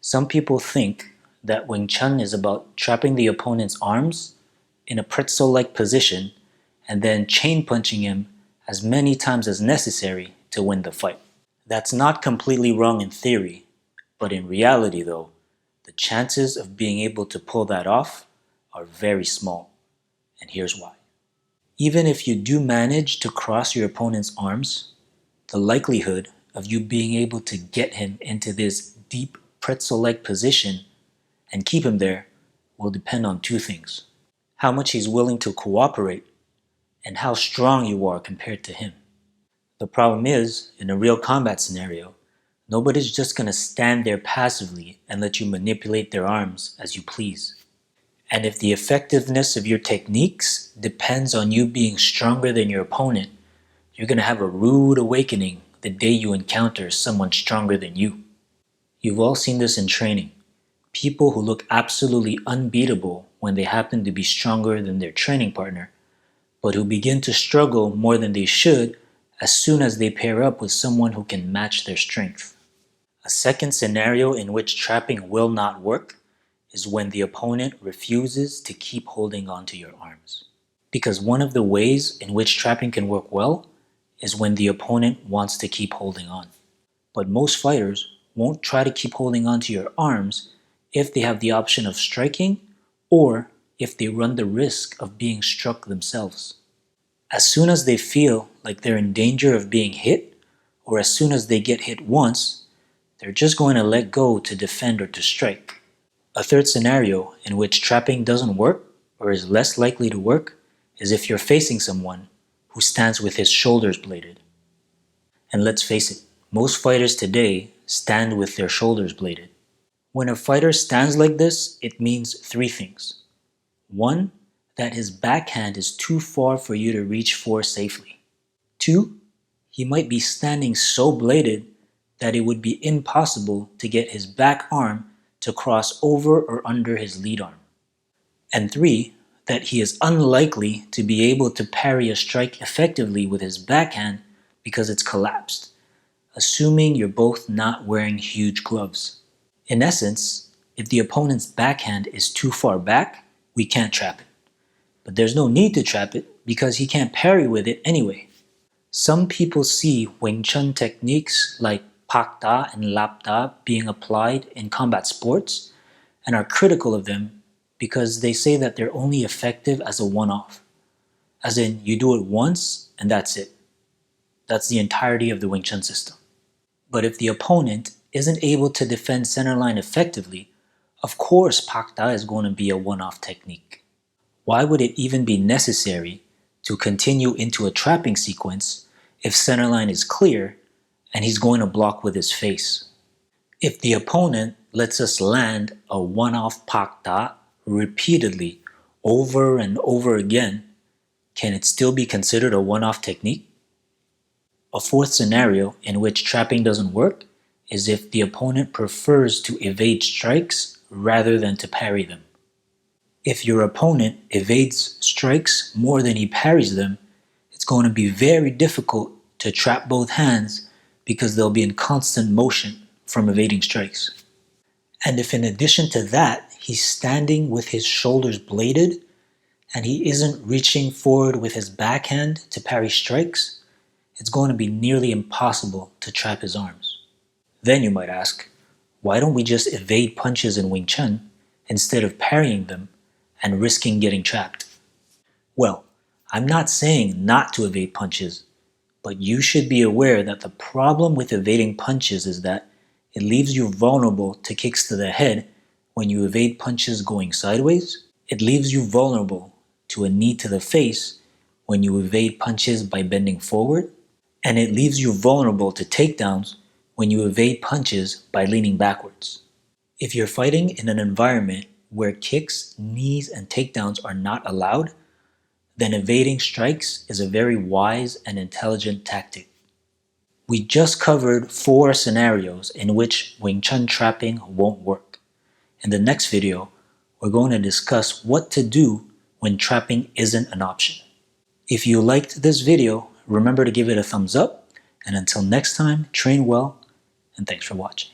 Some people think that Wing Chun is about trapping the opponent's arms in a pretzel-like position and then chain punching him as many times as necessary to win the fight. That's not completely wrong in theory, but in reality though, the chances of being able to pull that off are very small, and here's why. Even if you do manage to cross your opponent's arms, the likelihood of you being able to get him into this deep pretzel-like position and keep him there will depend on two things: how much he's willing to cooperate and how strong you are compared to him. The problem is, in a real combat scenario, nobody's just going to stand there passively and let you manipulate their arms as you please. And if the effectiveness of your techniques depends on you being stronger than your opponent, you're going to have a rude awakening the day you encounter someone stronger than you. You've all seen this in training. People who look absolutely unbeatable when they happen to be stronger than their training partner, but who begin to struggle more than they should as soon as they pair up with someone who can match their strength. A second scenario in which trapping will not work is when the opponent refuses to keep holding on to your arms. Because one of the ways in which trapping can work well is when the opponent wants to keep holding on. But most fighters won't try to keep holding on to your arms if they have the option of striking or if they run the risk of being struck themselves. As soon as they feel like they're in danger of being hit, or as soon as they get hit once, they're just going to let go to defend or to strike. A third scenario in which trapping doesn't work or is less likely to work is if you're facing someone who stands with his shoulders bladed. And let's face it, most fighters today stand with their shoulders bladed. When a fighter stands like this, it means three things. One, that his backhand is too far for you to reach for safely. Two, he might be standing so bladed that it would be impossible to get his back arm to cross over or under his lead arm. And three, that he is unlikely to be able to parry a strike effectively with his backhand because it's collapsed, assuming you're both not wearing huge gloves. In essence, if the opponent's backhand is too far back, we can't trap it. But there's no need to trap it because he can't parry with it anyway. Some people see Wing Chun techniques like Pak Da and Lap Da being applied in combat sports and are critical of them because they say that they're only effective as a one-off. As in, you do it once and that's it. That's the entirety of the Wing Chun system. But if the opponent isn't able to defend centerline effectively, of course Pak Da is going to be a one-off technique. Why would it even be necessary to continue into a trapping sequence if centerline is clear and he's going to block with his face? If the opponent lets us land a one-off Pak Da repeatedly over and over again, can it still be considered a one-off technique? A fourth scenario in which trapping doesn't work is if the opponent prefers to evade strikes rather than to parry them. If your opponent evades strikes more than he parries them, it's going to be very difficult to trap both hands because they'll be in constant motion from evading strikes. And if in addition to that, he's standing with his shoulders bladed and he isn't reaching forward with his backhand to parry strikes, it's going to be nearly impossible to trap his arms. Then you might ask, why don't we just evade punches in Wing Chun instead of parrying them and risking getting trapped? Well, I'm not saying not to evade punches, but you should be aware that the problem with evading punches is that it leaves you vulnerable to kicks to the head when you evade punches going sideways. It leaves you vulnerable to a knee to the face when you evade punches by bending forward. And it leaves you vulnerable to takedowns when you evade punches by leaning backwards. If you're fighting in an environment where kicks, knees, and takedowns are not allowed, then evading strikes is a very wise and intelligent tactic. We just covered 4 scenarios in which Wing Chun trapping won't work. In the next video, we're going to discuss what to do when trapping isn't an option. If you liked this video, remember to give it a thumbs up, and until next time, train well, and thanks for watching.